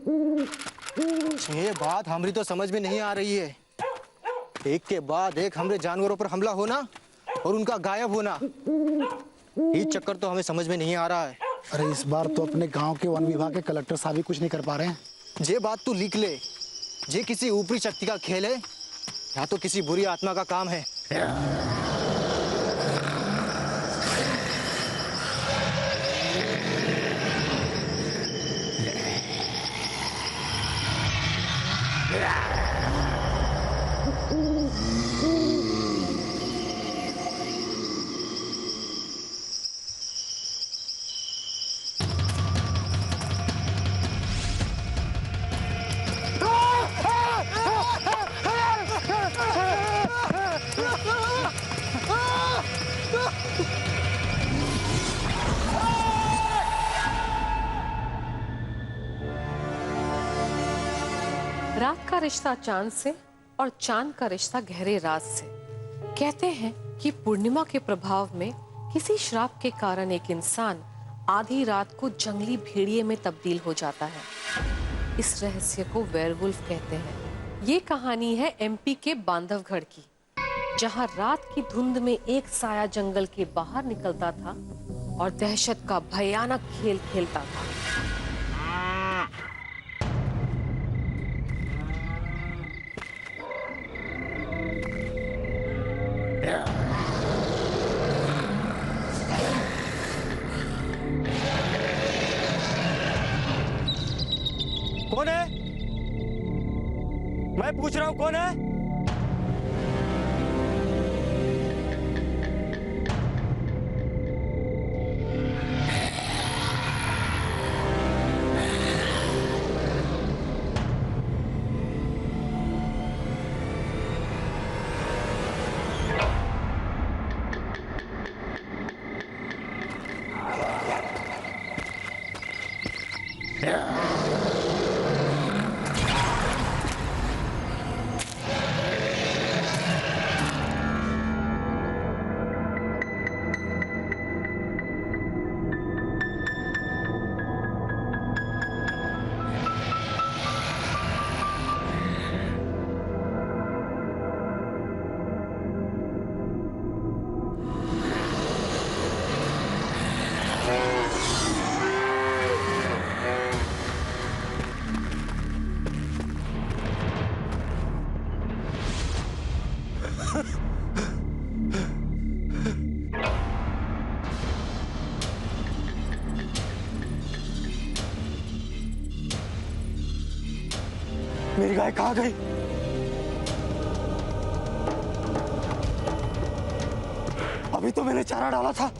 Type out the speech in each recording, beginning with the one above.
ये बात हमारी तो समझ में नहीं आ रही है। एक के बाद एक हमरे जानवरों पर हमला होना और उनका गायब होना, ये चक्कर तो हमें समझ में नहीं आ रहा है। अरे इस बार तो अपने गांव के वन विभाग के कलेक्टर साहब भी कुछ नहीं कर पा रहे हैं। ये बात तू लिख ले, ये किसी ऊपरी शक्ति का खेल है या तो किसी बुरी आत्मा का काम है। रात का रिश्ता चांद से और चांद का रिश्ता गहरे रात से। कहते हैं कि पूर्णिमा के प्रभाव में किसी श्राप के कारण एक इंसान आधी रात को जंगली भेड़िए में तब्दील हो जाता है। इस रहस्य को वेयरवुल्फ कहते हैं। ये कहानी है एमपी के बांधवगढ़ की, जहां रात की धुंध में एक साया जंगल के बाहर निकलता था और दहशत का भयानक खेल खेलता था। कौन है? मैं पूछ रहा हूं कौन है? मेरी गाय कहाँ गई? अभी तो मैंने चारा डाला था।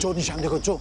जो निशान देखो, जो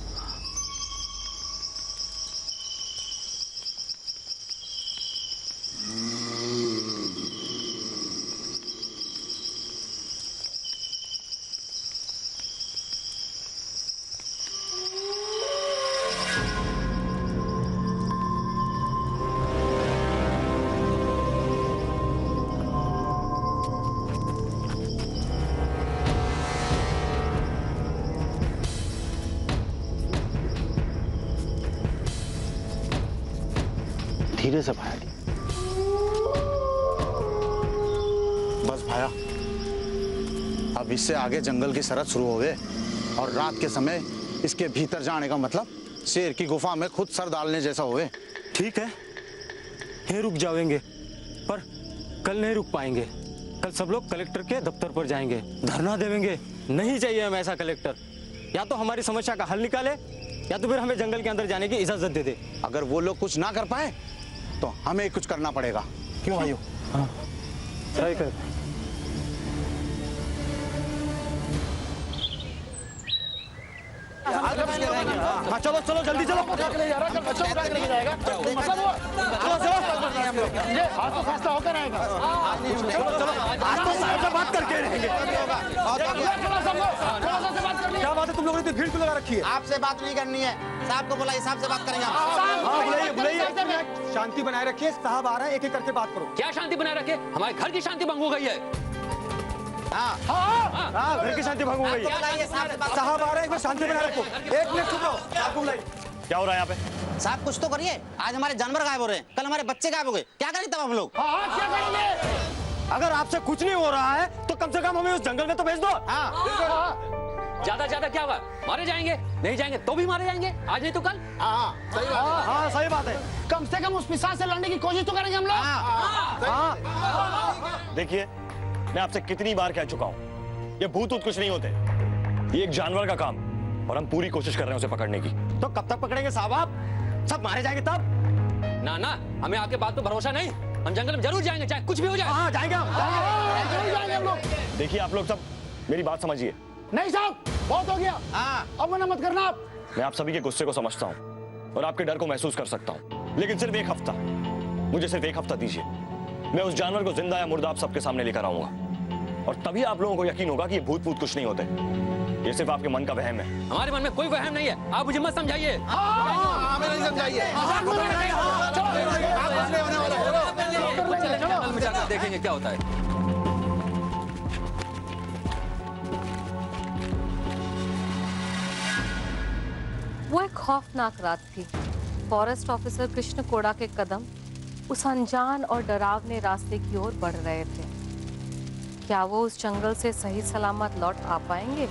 धीरे से भाया। बस भाया, अब इससे आगे जंगल की सरहद शुरू हो गए और रात के समय इसके भीतर जाने का मतलब शेर की गुफा में खुद सर डालने जैसा हुए। ठीक है, ये रुक जाएंगे, पर कल नहीं रुक पाएंगे। कल सब लोग कलेक्टर के दफ्तर पर जाएंगे, धरना देवेंगे। नहीं चाहिए हमें ऐसा कलेक्टर। या तो हमारी समस्या का हल निकाले या तो फिर हमें जंगल के अंदर जाने की इजाजत दे दे। अगर वो लोग कुछ ना कर पाए तो हमें कुछ करना पड़ेगा। क्यों भाइयों? हाँ, सही कर। आगे हाँ चलो चलो जल्दी चलो। उठा के ले जा रहा है, कल बच्चों को उठा के लेके जाएगा, मतलब हुआ? ये आज तो फैसला होकर रहेगा। चलो चलो आज तो साहब से बात करके रहेंगे। क्या बात है, तुम लोगों ने भीड़ क्यों लगा रखी है? आपसे बात नहीं करनी है, साहब को बुलाइए, साहब से बात करेंगे हम। हाँ बुलाइए बुलाइए, शांति बनाए रखिए, साहब आ रहे हैं, एक एक करके बात करो। क्या शांति बनाए रखे? हमारे घर की शांति भंग हो गई है। हाँ घर की शांति भंग हो गई है। बुलाइए, साहब से बात। साहब आ रहे हैं, एक बार शांति बनाए रखो। एक मिनट चुप रहो, आपको बुलाइए। क्या हो रहा है यहाँ पे? साहब कुछ तो करिए, आज हमारे जानवर गायब हो रहे हैं, कल हमारे बच्चे गायब हो गए, क्या करें तब हम लोग? क्या करेंगे? अगर आपसे कुछ नहीं हो रहा है तो कम से कम हमें उस जंगल में तो भेज दो। ज्यादा ज्यादा क्या होगा? मारे जाएंगे, नहीं जाएंगे तो भी मारे जाएंगे, आज नहीं तो कल। हाँ सही बात है। कम से कम उस पिशाच से लड़ने की कोशिश तो करेंगे हम लोग। देखिए, मैं आपसे कितनी बार कह चुका हूँ, ये भूत ऊत कुछ नहीं होते, ये एक जानवर का काम, और हम पूरी कोशिश कर रहे हैं उसे पकड़ने की। तो कब तक पकड़ेंगे साहब आप? सब मारे जाएंगे तब? ना ना, हमें आपके बात पे भरोसा नहीं, हम जंगल में जरूर जाएंगे, चाहे कुछ भी हो जाए। हाँ जाएंगे हम, जरूर जाएंगे हम लोग। देखिए आप लोग सब मेरी बात समझिए, नहीं साहब, बहुत हो गया। अब मना मत करना आप। मैं आप सभी के गुस्से को समझता हूँ और आपके डर को महसूस कर सकता हूँ, लेकिन सिर्फ एक हफ्ता, मुझे सिर्फ एक हफ्ता दीजिए। मैं उस जानवर को जिंदा या मुर्दा आप सबके सामने लेकर आऊंगा, और तभी आप लोगों को यकीन होगा कि ये भूत भूत कुछ नहीं होते, ये सिर्फ आपके मन का वहम है। हमारे मन में कोई वहम नहीं है, आप मुझे मत समझाइए। हमें नहीं समझाइए। जंगल में जाकर देखेंगे क्या होता है। वो एक खौफनाक रात थी। फॉरेस्ट ऑफिसर कृष्ण कोड़ा के कदम उस अनजान और डरावने रास्ते की ओर बढ़ रहे थे। क्या वो उस जंगल से सही सलामत लौट आ पाएंगे?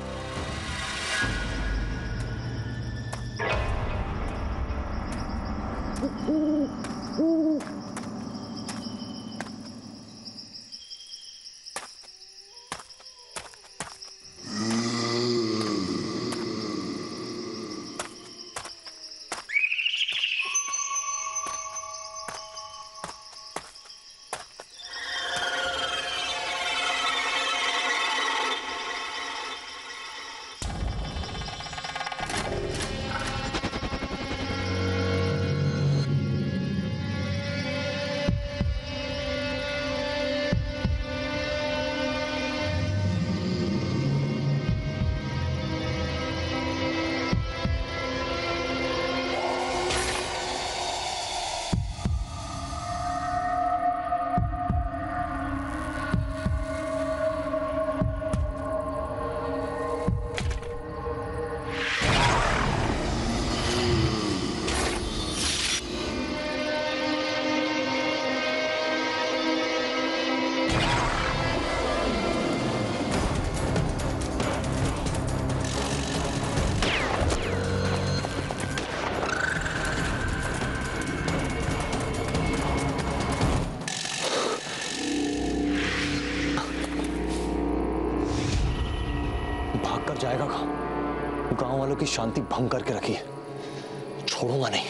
जाएगा कहाँ? गांव वालों की शांति भंग करके रखी है, छोड़ूंगा नहीं।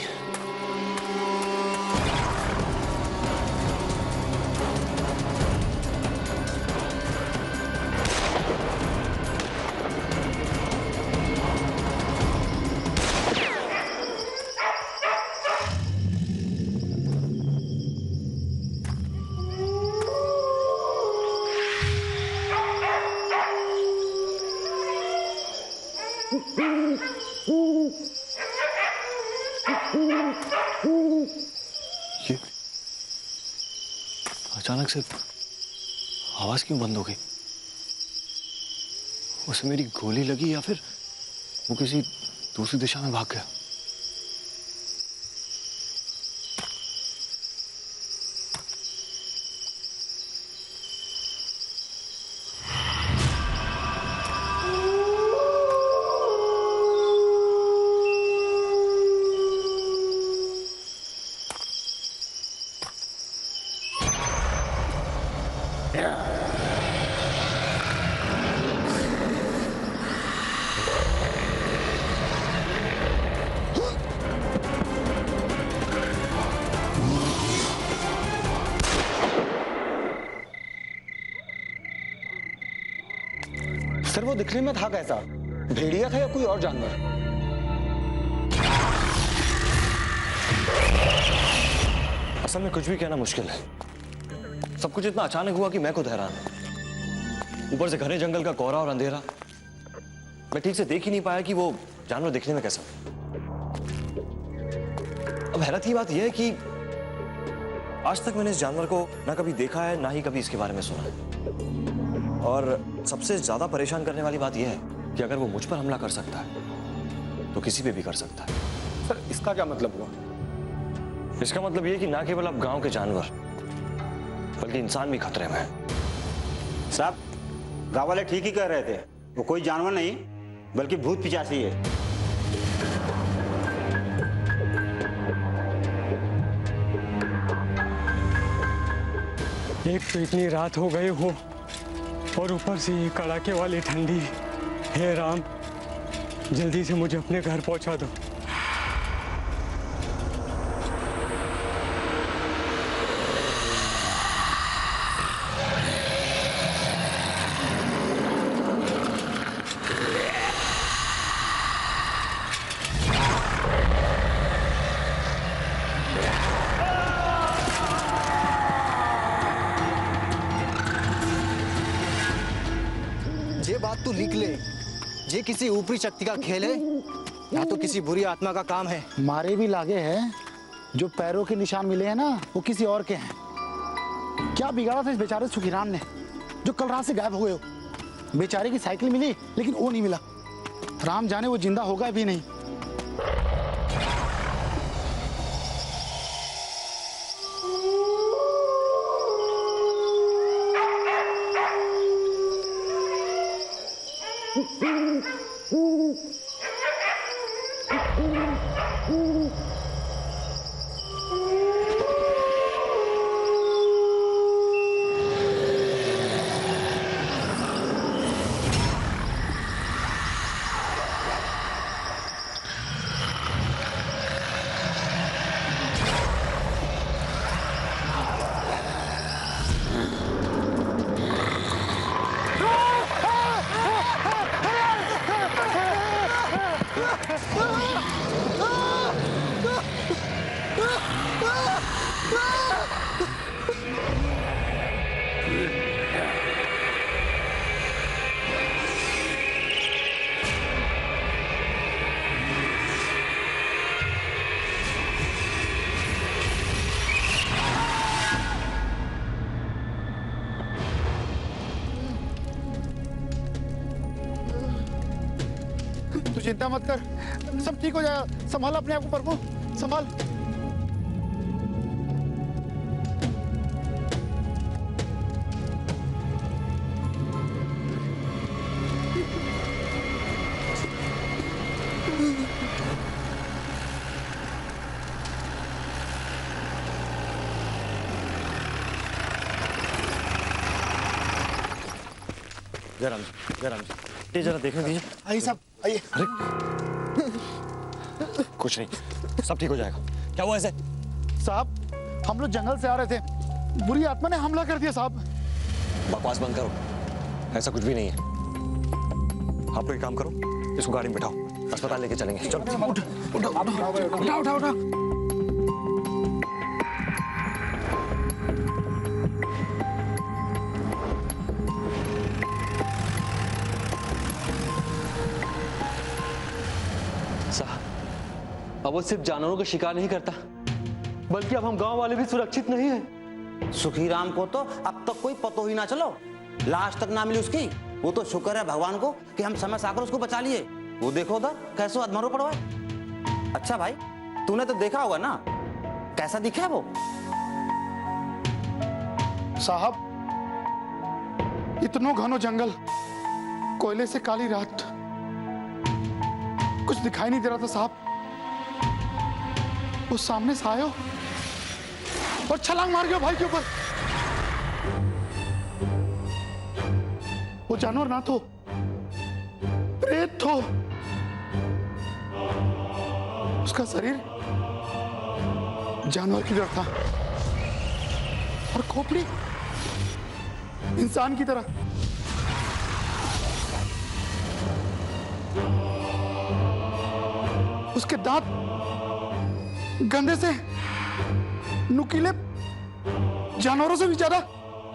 ये अचानक से आवाज क्यों बंद हो गई? उसे मेरी गोली लगी या फिर वो किसी दूसरी दिशा में भाग गया? सर वो दिखने में था कैसा? भेड़िया था या कोई और जानवर? असल में कुछ भी कहना मुश्किल है। सब कुछ इतना अचानक हुआ कि मैं खुद हैरान हूं। ऊपर से घने जंगल का कोहरा और अंधेरा, मैं ठीक से देख ही नहीं पाया कि वो जानवर दिखने में कैसा। अब हैरत की बात यह है कि आज तक मैंने इस जानवर को ना कभी देखा है, ना ही कभी इसके बारे में सुना है। और सबसे ज्यादा परेशान करने वाली बात यह है कि अगर वो मुझ पर हमला कर सकता है तो किसी पे भी कर सकता है। सर इसका क्या मतलब हुआ? इसका मतलब यह कि ना केवल अब गांव के जानवर बल्कि इंसान भी खतरे में है। साहब, गांव वाले ठीक ही कह रहे थे, वो कोई जानवर नहीं बल्कि भूत पिशाची है। एक तो इतनी रात हो गई हो और ऊपर से ये कड़ाके वाली ठंडी। हे राम, जल्दी से मुझे अपने घर पहुंचा दो। ये बात तू लिख ले, ये किसी ऊपरी शक्ति का खेल है या तो किसी बुरी आत्मा का काम है। मारे भी लागे हैं, जो पैरों के निशान मिले हैं ना वो किसी और के हैं। क्या बिगाड़ा था इस बेचारे सुखीराम ने, जो कल रात से गायब हो गए हो। बेचारे की साइकिल मिली लेकिन वो नहीं मिला। राम जाने वो जिंदा होगा भी नहीं। तू चिंता मत कर, सब ठीक हो जाएगा। संभाल अपने आप को प्रभु, संभाल। जयराम जी, जयराम जी, ये जरा देखने दीजिए। आइए साहब, आइए। अरे कुछ नहीं, सब ठीक हो जाएगा। क्या हुआ ऐसे? साहब, हम लोग जंगल से आ रहे थे, बुरी आत्मा ने हमला कर दिया साहब। बकवास बंद करो, ऐसा कुछ भी नहीं है। आप लोग एक काम करो, इसको गाड़ी में बिठाओ, अस्पताल लेके चलेंगे। चलो उठ, उठो, उठाओ, उठाओ, उठाओ। अब वो सिर्फ जानवरों का शिकार नहीं करता, बल्कि अब हम गांव वाले भी सुरक्षित नहीं हैं। सुखीराम को तो अब तक कोई पतो ही ना चलो, लाश तक ना मिली उसकी। वो तो शुक्र है भगवान को कि हम समय से आकर उसको बचा लिए। वो देखो उधर कैसे अधमरो पड़ा है। अच्छा भाई, तूने तो देखा होगा ना, कैसा दिखा है वो? साहब, इतनो घनो जंगल, कोयले से काली रात, कुछ दिखाई नहीं दे रहा था साहब। वो सामने से आयो और छलांग मार गया भाई के ऊपर। वो जानवर ना तो प्रेत तो, उसका शरीर जानवर की तरह था और खोपड़ी इंसान की तरह। उसके दांत गंदे से नुकीले जानवरों से भी ज्यादा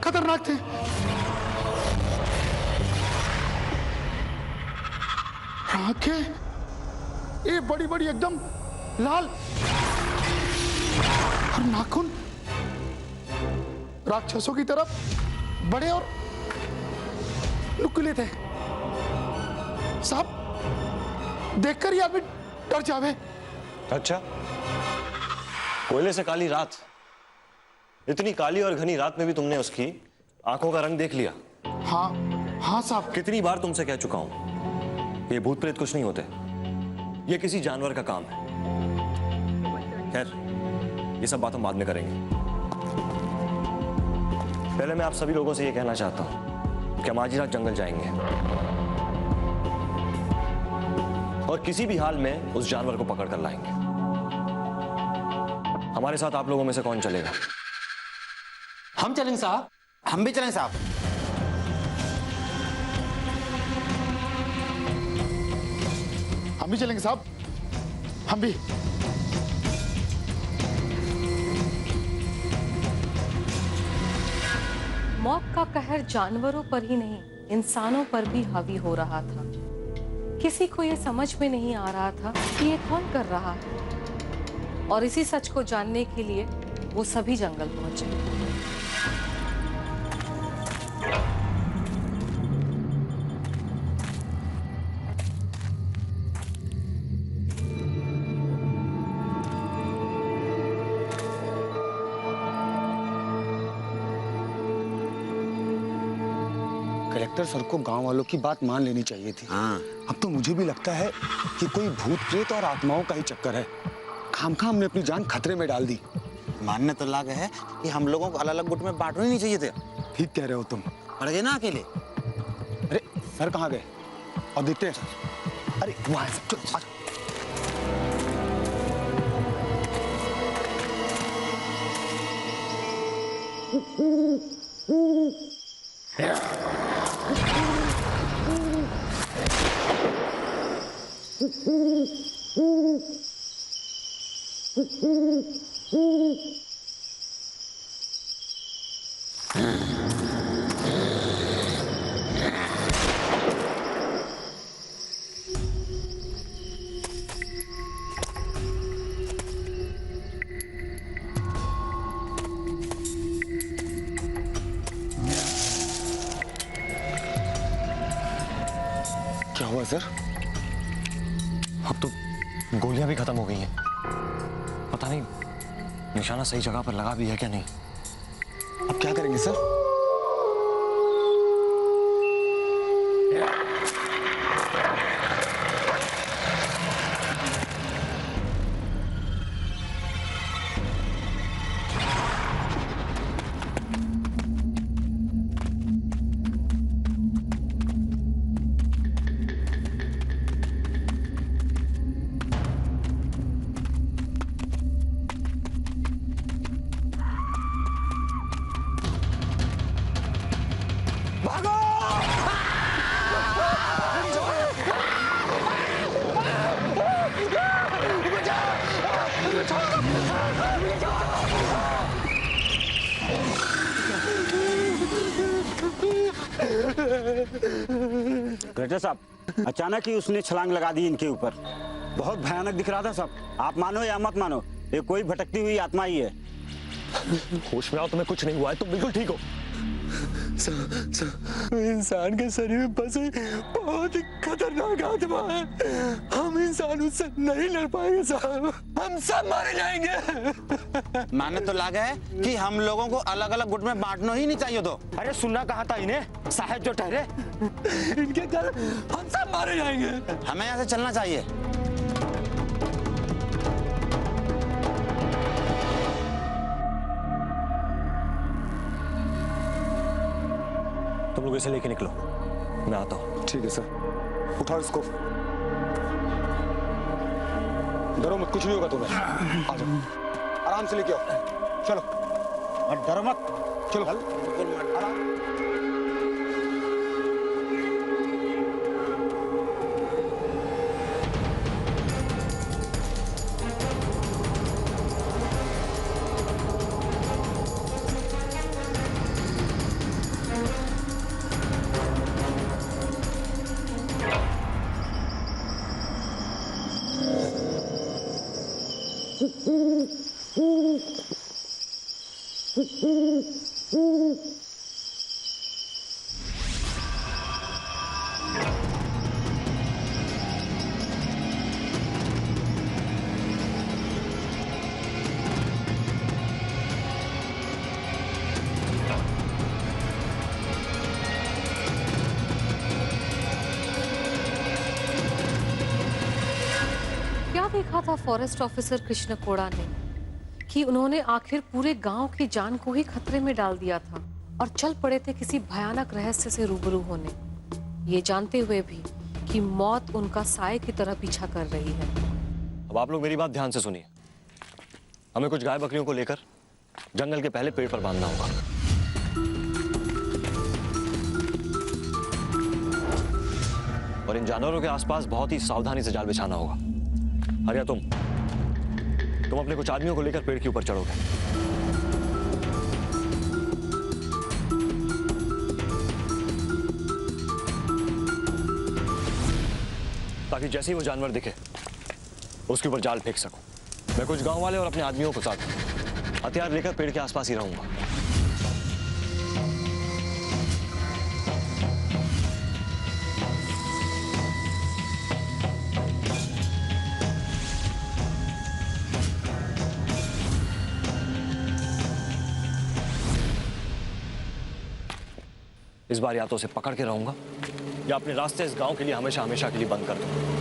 खतरनाक थे। आंखें ये बड़ी बड़ी एकदम लाल और नाखून राक्षसों की तरफ बड़े और नुकीले थे। साहब देखकर ही आदमी डर जावे। अच्छा, कोयले से काली रात, इतनी काली और घनी रात में भी तुमने उसकी आंखों का रंग देख लिया? हाँ हाँ साहब। कितनी बार तुमसे कह चुका हूं, ये भूत प्रेत कुछ नहीं होते, ये किसी जानवर का काम है। खैर, ये सब बात हम बाद में करेंगे। पहले मैं आप सभी लोगों से ये कहना चाहता हूं कि हम आज ही रात जंगल जाएंगे और किसी भी हाल में उस जानवर को पकड़ कर लाएंगे। हमारे साथ आप लोगों में से कौन चलेगा? हम चलेंगे साहब। हम भी चलेंगे साहब। हम भी चलेंगे साहब, हम भी। मौत का कहर जानवरों पर ही नहीं, इंसानों पर भी हावी हो रहा था। किसी को यह समझ में नहीं आ रहा था कि ये कौन कर रहा है, और इसी सच को जानने के लिए वो सभी जंगल पहुंचे। कलेक्टर सर को गांव वालों की बात मान लेनी चाहिए थी। हाँ। अब तो मुझे भी लगता है कि कोई भूत प्रेत और आत्माओं का ही चक्कर है। खामखा हमने अपनी जान खतरे में डाल दी। मानने तो लाग है कि हम लोगों को अलग अलग गुट में बांटना ही नहीं चाहिए थे। ठीक कह रहे हो तुम। अड़ गए ना अकेले। अरे सर कहाँ गए? और देखते हैं सर। अरे वहाँ है, चलो आ जाओ। क्या हुआ सर? अब तो गोलियां भी खत्म हो गई हैं। पता नहीं निशाना सही जगह पर लगा भी है क्या नहीं। अब क्या करेंगे सर? कलेक्टर साहब, अचानक ही उसने छलांग लगा दी इनके ऊपर। बहुत भयानक दिख रहा था सब। आप मानो या मत मानो, ये कोई भटकती हुई आत्मा ही है। होश में आओ, तुम्हें कुछ नहीं हुआ है, तुम बिल्कुल ठीक हो। इंसान के शरीर में बसे बहुत ही खतरनाक आत्मा है। हम इंसान उससे नहीं लड़ पाएंगे साहब, हम सब मारे जाएंगे। मानने तो लाग है कि हम लोगों को अलग अलग गुट में बांटना ही नहीं चाहिए। तो अरे सुनना कहा था इन्हें, साहब जो ठहरे इनके घर हम सब मारे जाएंगे। हमें यहाँ से चलना चाहिए। तुम लोग इसे लेके निकलो, मैं आता हूँ। ठीक है सर, उठाओ इसको। डरो मत, कुछ नहीं होगा तुम्हें। आ जाओ, आराम से लेके आओ। चलो, और डरो मत। चलो आराम। क्या देखा था फॉरेस्ट ऑफिसर कृष्ण कोड़ा ने कि उन्होंने आखिर पूरे गांव की जान को ही खतरे में डाल दिया था और चल पड़े थे किसी भयानक रहस्य से रूबरू होने, ये जानते हुए भी कि मौत उनका साए की तरह पीछा कर रही है। अब आप लोग मेरी बात ध्यान से सुनिए। हमें कुछ गाय बकरियों को लेकर जंगल के पहले पेड़ पर बांधना होगा। और इन जानवरों के आसपास बहुत ही सावधानी से जाल बिछाना होगा। हरिया, तुम अपने कुछ आदमियों को लेकर पेड़ के ऊपर चढ़ोगे। ताकि जैसे ही वो जानवर दिखे उसके ऊपर जाल फेंक सकूं। मैं कुछ गांव वाले और अपने आदमियों को साथ हथियार लेकर पेड़ के आसपास ही रहूंगा। इस बार या तो उसे पकड़ के रहूंगा या अपने रास्ते इस गांव के लिए हमेशा हमेशा के लिए बंद कर दूंगा।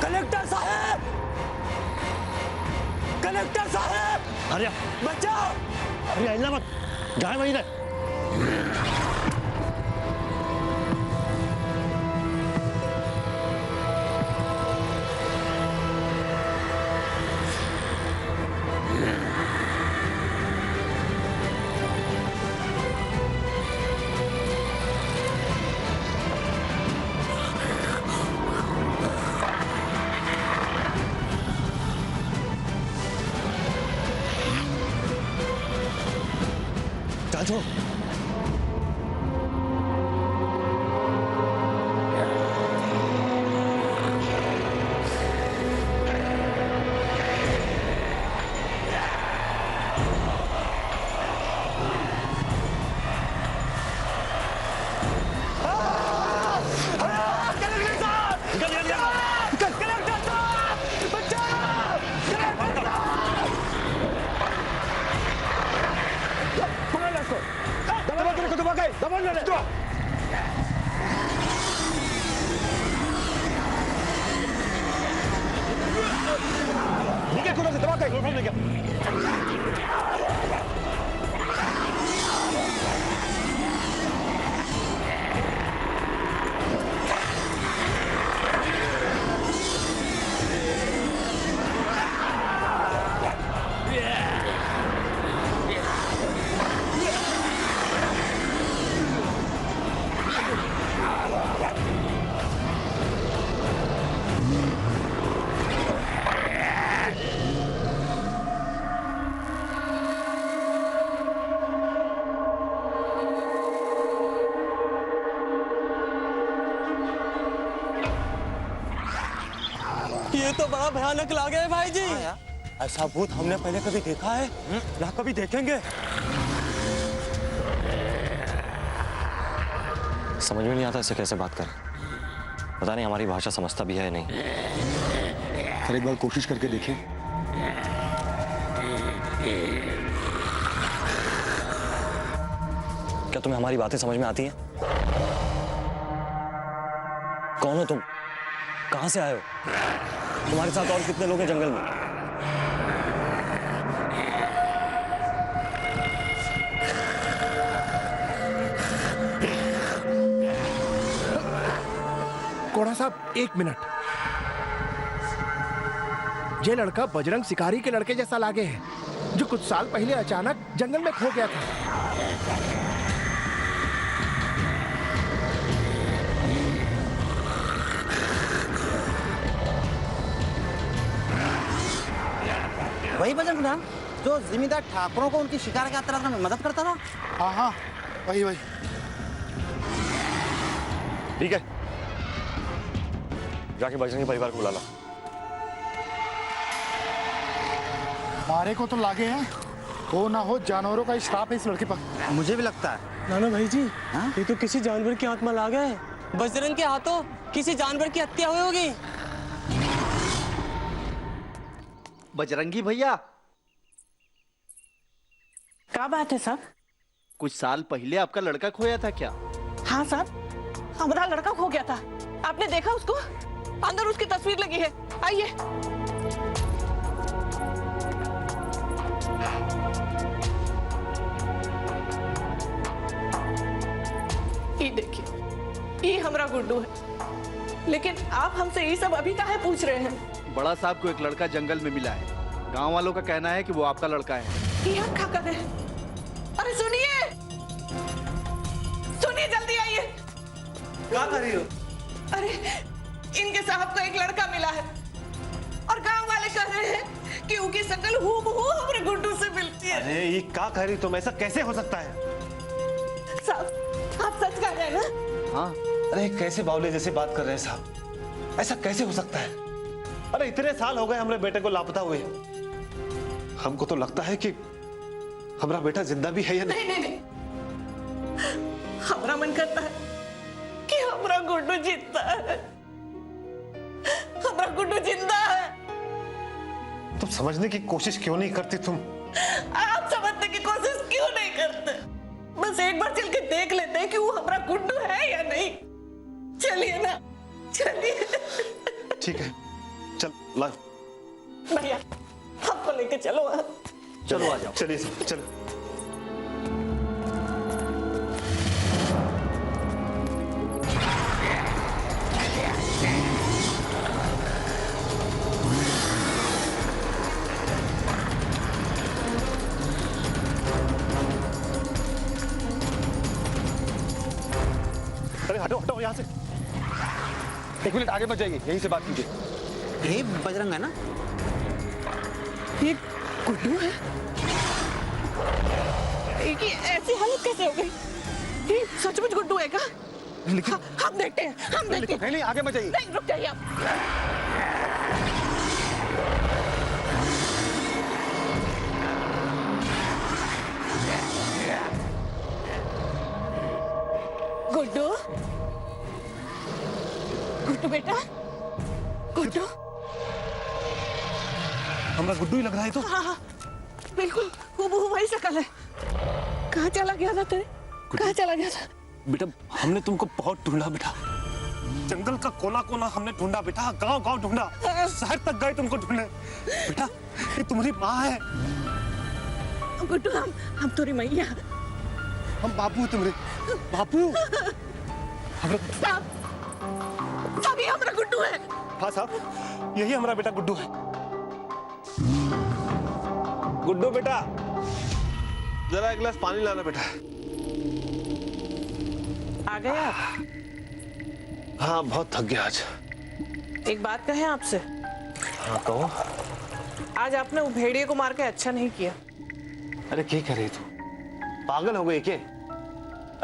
कलेक्टर साहब! कलेक्टर साहब! हरिया, बचाओ! हरिया, हिलना मत, जाए वहीं रहे। चाचू, ये तो बड़ा भयानक लागे है भाई जी। ऐसा भूत हमने पहले कभी देखा है ना कभी देखेंगे। समझ में नहीं आता इसे कैसे बात करें। पता नहीं हमारी भाषा समझता भी है या नहीं। फिर एक बार कोशिश करके देखें। क्या तुम्हें हमारी बातें समझ में आती हैं? कौन हो तुम? कहां से आए हो? तुम्हारे साथ और कितने लोग हैं जंगल में? कोड़ा साहब, एक मिनट। ये लड़का बजरंग शिकारी के लड़के जैसा लागे है, जो कुछ साल पहले अचानक जंगल में खो गया था। वही बजरंग था जो जिम्मेदार ठाकुरों को उनकी शिकार की यात्रा में मदद करता था। हाँ हाँ, वही वही। ठीक है, जाके बजरंगी परिवार को बुला ला। मारे को तो लागे हैं, हो ना हो जानवरों का श्राप है इस लड़के पर। मुझे भी लगता है। नाना भाई जी, ये तो किसी जानवर की आत्मा लागा है। बजरंग के हाथों किसी जानवर की हत्या हुई होगी। बजरंगी भैया, क्या बात है साहब? कुछ साल पहले आपका लड़का खोया था क्या? हाँ साहब, हमारा लड़का खो गया था। आपने देखा उसको? अंदर उसकी तस्वीर लगी है, आइए। ये देखिए, ये हमारा गुड्डू है। लेकिन आप हमसे ये सब अभी काहे पूछ रहे हैं? बड़ा साहब को एक लड़का जंगल में मिला है। गांव वालों का कहना है कि वो आपका लड़का है। ये हम क्या कर रहे हैं? अरे सुनिए, सुनिए, जल्दी आइए। क्या कर रही हो? अरे इनके साहब को एक लड़का मिला है और गांव वाले कह रहे हैं कि उनकी शक्ल हूबहू हमारे गुड्डू से मिलती है। अरे ये क्या कह रही तुम? ऐसा कैसे हो सकता है? साहब, आप सच कह रहे हैं ना? हाँ। अरे कैसे बावले जैसे बात कर रहे हैं साहब? ऐसा कैसे हो सकता है? अरे इतने साल हो गए हमारे बेटे को लापता हुए। हमको तो लगता है कि हमारा बेटा जिंदा भी है या नहीं। नहीं नहीं नहीं, हमारा मन करता है कि हमारा गुड्डू जिंदा है। हमारा गुड्डू जिंदा है। तुम समझने की कोशिश क्यों नहीं करती तुम? आप समझने की कोशिश क्यों नहीं करते? बस एक बार चल के देख लेते हैं कि वो हमारा गुड्डू है या नहीं। चलिए ना, चलिए। ठीक है, चल ला। भैया, हमको लेके चलो। चलो आ जाओ। चलिए चलो। अरे हटो हटो यहाँ से। एक मिनट आगे मत जाइए, यहीं से बात कीजिए। ये बजरंग है ना? ये गुड्डू है? ये ऐसी हालत कैसे हो गई? ये सचमुच गुड्डू है क्या? लेकिन हम देखते हैं, हम देखते हैं। नहीं आगे मत जाइए। नहीं, रुक जाइए आप। गुड्डू, गुड्डू बेटा, गुड्डू। हमारा गुड्डू ही लग रहा है तो। हाँ हाँ, बिल्कुल हूबहू वही शक्ल है। कहाँ चला गया था तेरे? कहाँ चला गया था? बेटा हमने तुमको बहुत ढूंढा बेटा। जंगल का कोना कोना हमने ढूंढा बेटा, गांव गांव ढूंढा, शहर तक गए तुमको ढूंढने। बेटा ये तुम्हारी माँ है। गुड्डू हम तुम्हारी मैया। हम बापू तुम्हारे बापू। साहब ये हमारा गुड्डू है। हाँ साहब यही हमारा बेटा गुड्डू है। गुड्डू बेटा जरा एक गिलास पानी लाना बेटा। आ गए आप? हाँ बहुत थक गया आज। एक बात कहें आपसे। हाँ कहो। आज आपने उस भेड़िए को मार के अच्छा नहीं किया। अरे क्या कर रही तू, पागल हो गई क्या?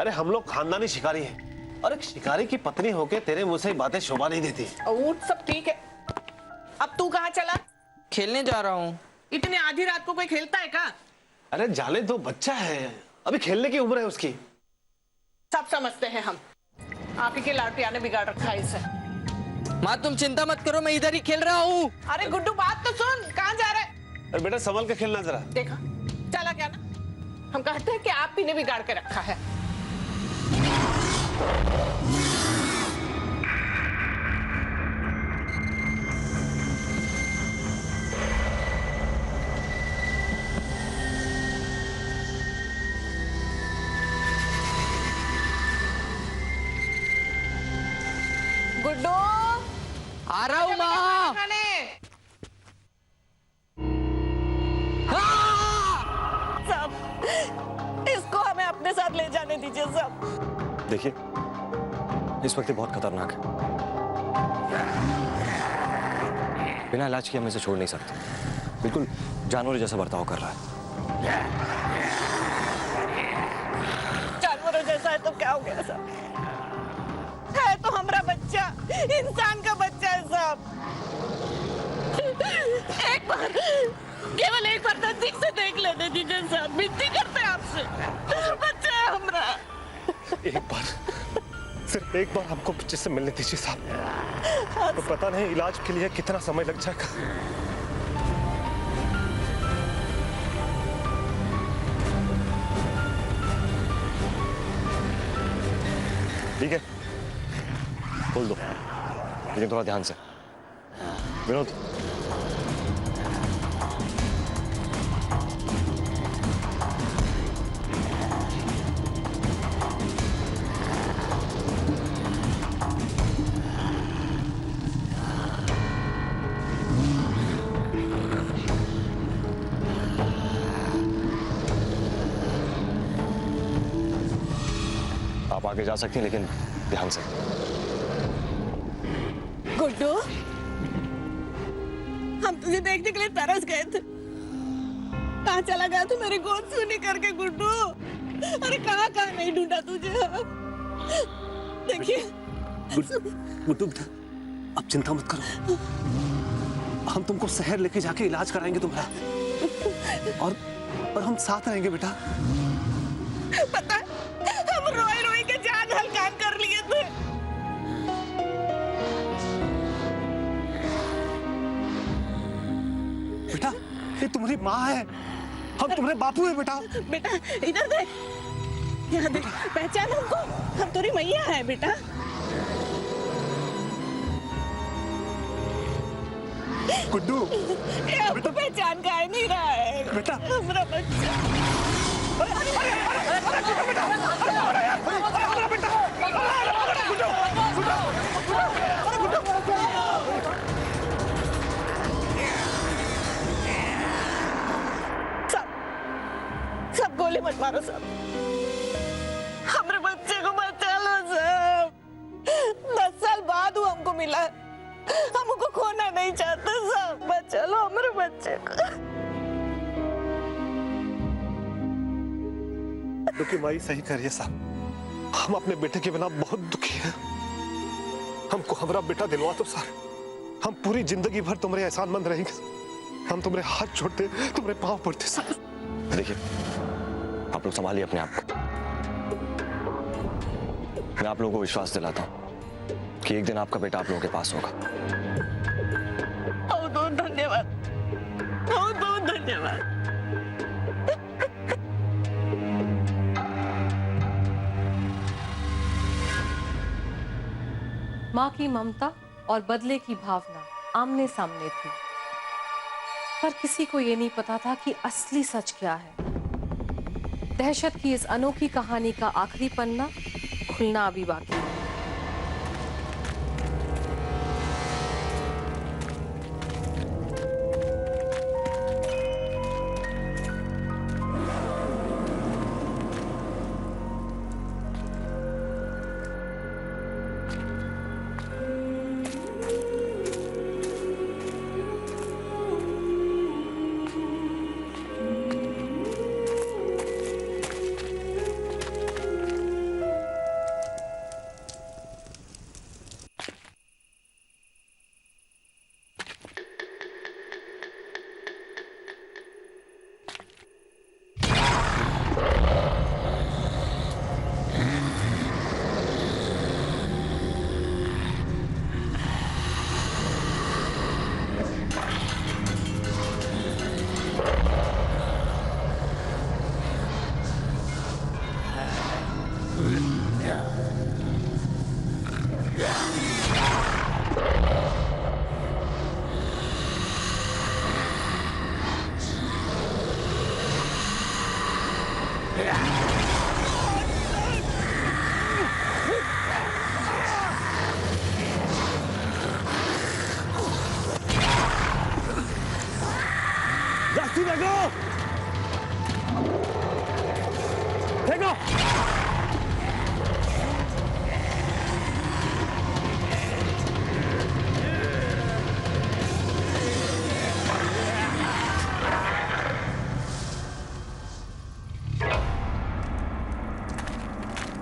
अरे हम लोग खानदानी शिकारी हैं और एक शिकारी की पत्नी होके तेरे मुंह से बातें शोभा नहीं देती। ऊँट सब ठीक है, अब तू कहाँ चला? खेलने जा रहा हूँ। इतने आधी रात को कोई खेलता है क्या? अरे जाले तो बच्चा है, अभी खेलने की उम्र है उसकी। सब समझते हैं हम, आपकी के लाटिया ने बिगाड़ रखा है इसे। माँ तुम चिंता मत करो, मैं इधर ही खेल रहा हूँ। अरे गुड्डू बात तो सुन, कहाँ जा रहा है? अरे बेटा संभल के खेलना जरा। देखा चला क्या ना, हम कहते हैं कि आप ही ने बिगाड़ के रखा है। गुड्डू आ रहा हूँ माँ। साहब इसको हमें अपने साथ ले जाने दीजिए साहब। देखिए इस वक्त ये बहुत खतरनाक है, बिना इलाज के हम इसे छोड़ नहीं सकते। बिल्कुल जानवर जैसा बर्ताव कर रहा है। जानवरों जैसा है तो क्या हो गया साहब? है तो हमारा बच्चा, इंसान का बच्चा है साहब। एक बार, केवल एक बार नजदीक से देख लेने दीजिए साहब, विनती करते हैं आपसे। बच्चा है हमारा। एक बार, सिर्फ एक बार हमको बच्चे से मिलने दीजिए साहब। तो पता नहीं इलाज के लिए कितना समय लग जाएगा। ठीक है खोल दो, लेकिन थोड़ा ध्यान से। विनोद आप आगे जा सकती हैं, लेकिन ध्यान से। गुड्डू हम तुझे देखने के लिए तरस गए थे, कहाँ चला गया तू मेरी गोद सुनी करके गुड्डू? अरे कहाँ कहाँ नहीं ढूंढा तुझे। देखिए गुड्डू बेटा अब चिंता मत करो, हम तुमको शहर लेके जाके इलाज कराएंगे तुम्हारा, और हम साथ रहेंगे बेटा। पता है हम रोए रोए के जान हल्का कर लिए थे। बेटा ये तुम्हारी माँ है, हम तुम्हारे बापू है बेटा। बेटा इधर देख, यहाँ देख, पहचान हमको, हम तुम्हारी मैया है बेटा। गुड्डू ये हमको पहचान का नहीं रहा है बेटा। हमारा बच्चा। सब गोली मत मारो सब, हमारे बच्चे को बचा लो सब। 10 साल बाद वो हमको मिला, हमको खोना नहीं चाहते सब, बचा लो हमारे बच्चे को। दुखी माई सही करिए साहब, हम अपने बेटे के बिना बहुत दुखी हैं। हमको हमारा बेटा दिलवा दो सर, हम पूरी जिंदगी भर तुम्हारे एहसानमंद रहेंगे। हम तुम्हारे हाथ जोड़ते, तुम्हारे पांव पड़ते सर। देखिए आप लोग संभालिए अपने आप को। मैं आप लोगों को विश्वास दिलाता हूं कि एक दिन आपका बेटा आप लोगों के पास होगा। बहुत बहुत धन्यवाद, बहुत बहुत धन्यवाद। माँ की ममता और बदले की भावना आमने सामने थी, पर किसी को ये नहीं पता था कि असली सच क्या है। दहशत की इस अनोखी कहानी का आखिरी पन्ना खुलना अभी बाकी है।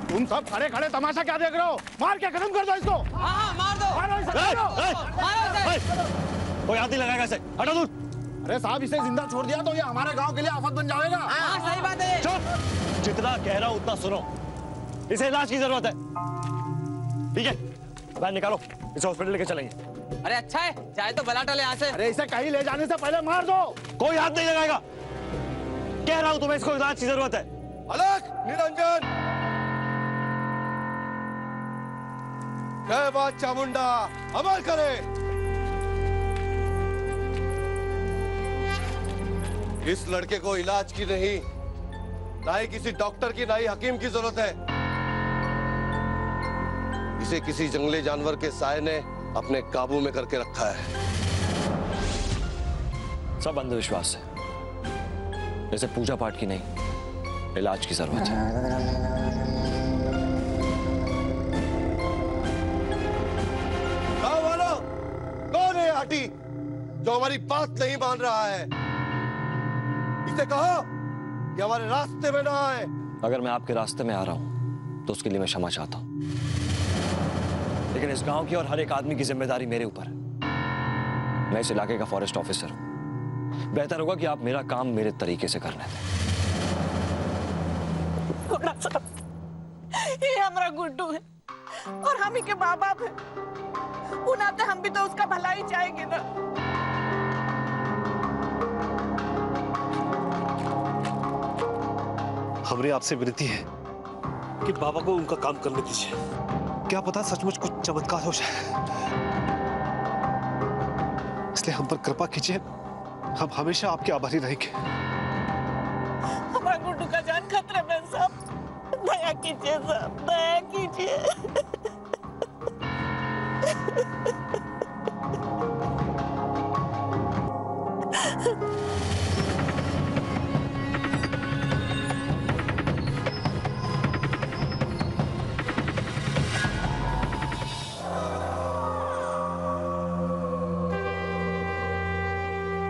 तुम सब खड़े खड़े तमाशा क्या देख रहे हो? मार के खत्म कर दो इसको। हाँ मार दो। मारो इसे, मारो। कोई हाथ नहीं लगाएगा इसे, हटो दूर। अरे साहब, इसे जिंदा छोड़ दिया तो ये हमारे गांव के लिए आफत बन जाएगा। हाँ सही बात है। चुप, जितना कह रहा हूं उतना सुनो। इसे इलाज की जरूरत है, ठीक है? बैग निकालो, इसे हॉस्पिटल लेके चलेंगे। अरे अच्छा है, चाहे तो बला टले यहाँ से। अरे इसे कहीं ले जाने से पहले मार दो। कोई हाथ नहीं लगाएगा, कह रहा हूं तुम्हें इसको इलाज की जरूरत है। अलग निरंजन, जय मां चामुंडा अमर करे। इस लड़के को इलाज की नहीं, ना ही किसी डॉक्टर की, ना ही हकीम की जरूरत है। इसे किसी जंगली जानवर के साए ने अपने काबू में करके रखा है। सब अंधविश्वास है, जैसे पूजा पाठ की नहीं, इलाज की जरूरत है। कौन है हाटी जो हमारी बात नहीं मान रहा है? इसे कहो कि हमारे रास्ते में ना आए। अगर मैं आपके रास्ते में आ रहा हूं तो उसके लिए मैं क्षमा चाहता हूं, लेकिन इस गांव की और हर एक आदमी की जिम्मेदारी मेरे ऊपर है। मैं इस इलाके का फॉरेस्ट ऑफिसर हूं, बेहतर होगा कि आप मेरा काम मेरे तरीके से करने दें। ये हमारा गुड्डू है और हम ही के माँ बाप है, उनाते हम भी तो उसका भला ही चाहेंगे ना। हमारी आपसे विनती है कि बाबा को उनका काम करने दीजिए। क्या पता सचमुच कुछ चमत्कार हो जाए, इसलिए हम पर कृपा कीजिए। हम हमेशा आपके आभारी रहेंगे। हमारा गुड्डू का जान खतरे में साहब, दया कीजिए साहब, दया कीजिए।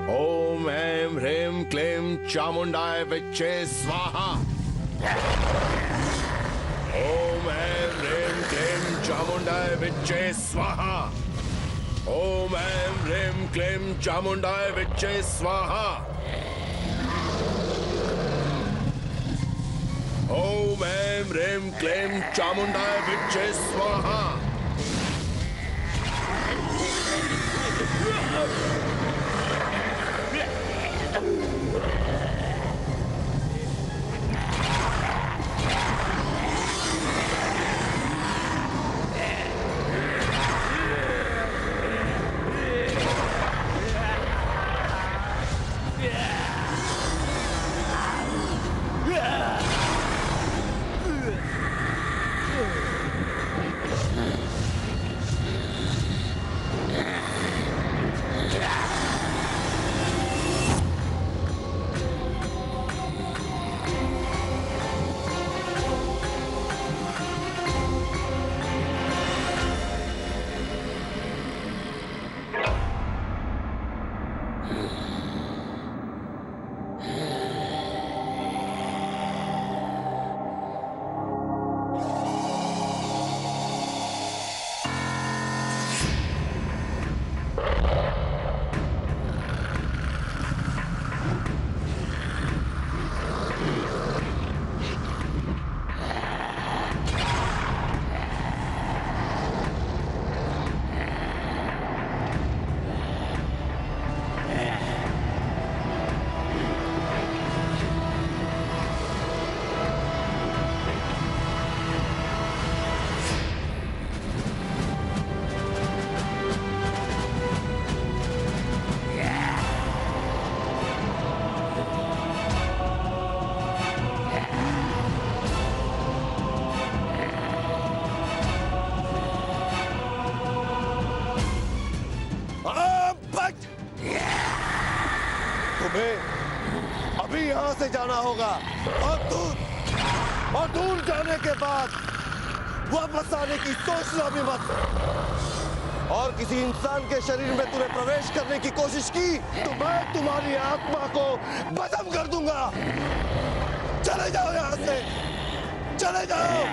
ओम ऐं ह्रीं क्लीं चामुंडाय विच्चे स्वाहा। ओम ऐं ह्रीं क्लीं चामुंडाय विच्चे स्वाहा। ओम ऐं ह्रीं क्लीं चामुंडाय विच्चे स्वाहा। ओम ऐं ह्रीं क्लीं चामुंडाय विच्चे स्वाहा। से जाना होगा और दूर जाने के बाद वापस आने की सोचना भी मत। और किसी इंसान के शरीर में तूने प्रवेश करने की कोशिश की तो मैं तुम्हारी आत्मा को भस्म कर दूंगा। चले जाओ यहां से, चले जाओ।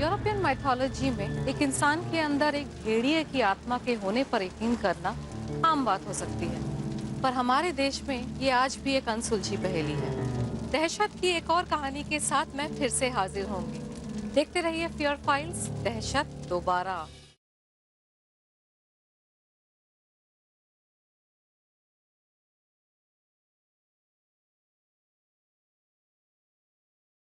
यूरोपियन माइथोलॉजी में एक इंसान के अंदर एक भेड़िए की आत्मा के होने पर यकीन करना आम बात हो सकती है, पर हमारे देश में ये आज भी एक अनसुलझी पहेली है। दहशत की एक और कहानी के साथ मैं फिर से हाजिर होंगी। देखते रहिए फियर फाइल्स, दहशत दोबारा।